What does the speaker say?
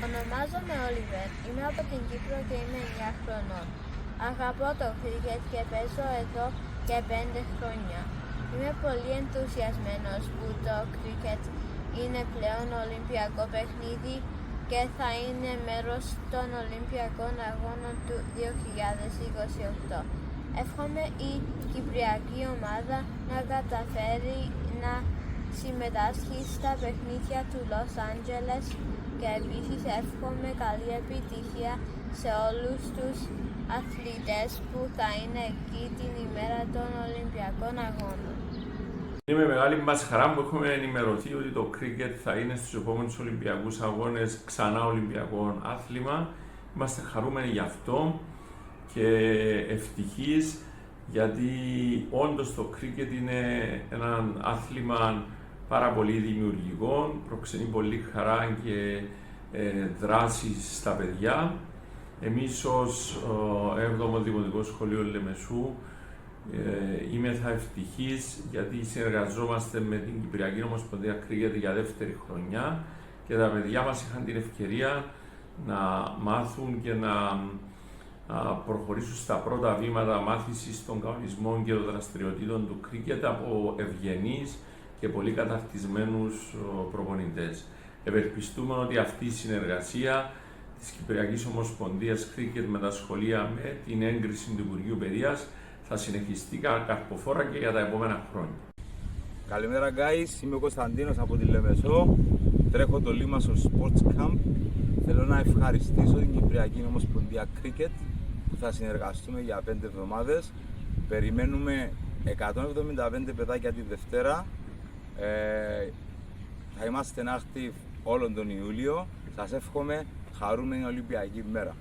Ονομάζομαι Όλιβερ, είμαι από την Κύπρο και είμαι 9 χρονών. Αγαπώ το κρίκετ και παίζω εδώ και 5 χρόνια. Είμαι πολύ ενθουσιασμένος που το κρίκετ είναι πλέον ολυμπιακό παιχνίδι και θα είναι μέρος των Ολυμπιακών Αγώνων του 2028. Εύχομαι η κυπριακή ομάδα να καταφέρει να συμμετάσχει στα παιχνίδια του Λος Άντζελες και επίσης εύχομαι καλή επιτυχία σε όλους τους αθλητές που θα είναι εκεί την ημέρα των Ολυμπιακών Αγώνων. Είναι με μεγάλη μας χαρά που έχουμε ενημερωθεί ότι το κρίκετ θα είναι στους επόμενους Ολυμπιακούς Αγώνες ξανά Ολυμπιακό άθλημα. Είμαστε χαρούμενοι γι' αυτό και ευτυχείς, γιατί όντως το κρίκετ είναι ένα άθλημα πάρα πολύ δημιουργικό, προξενεί πολύ χαρά και δράσεις στα παιδιά. Εμείς ως 7ο Δημοτικό Σχολείο Λεμεσού είμεθα ευτυχείς, γιατί συνεργαζόμαστε με την Κυπριακή Ομοσπονδία Κρίκετ για δεύτερη χρονιά και τα παιδιά μας είχαν την ευκαιρία να μάθουν και να προχωρήσουν στα πρώτα βήματα μάθησης των κανονισμών και των δραστηριοτήτων του κρίκετ από ευγενείς και πολύ καταρτισμένους προπονητές. Ευελπιστούμε ότι αυτή η συνεργασία της Κυπριακής Ομοσπονδίας Κρίκετ με τα σχολεία, με την έγκριση του Υπουργείου Παιδείας, θα συνεχιστεί καρποφόρα και για τα επόμενα χρόνια. Καλημέρα guys, είμαι ο Κωνσταντίνος από τη Λεμεσό. Τρέχω το Λίμασο Sports Camp. Θέλω να ευχαριστήσω την Κυπριακή Ομοσπονδία Κρίκετ που θα συνεργαστούμε για 5 εβδομάδες. Περιμένουμε 175 παιδάκια τη Δευτέρα. Θα είμαστε active όλον τον Ιούλιο. Σας εύχομαι χαρούμενη Ολυμπιακή μέρα.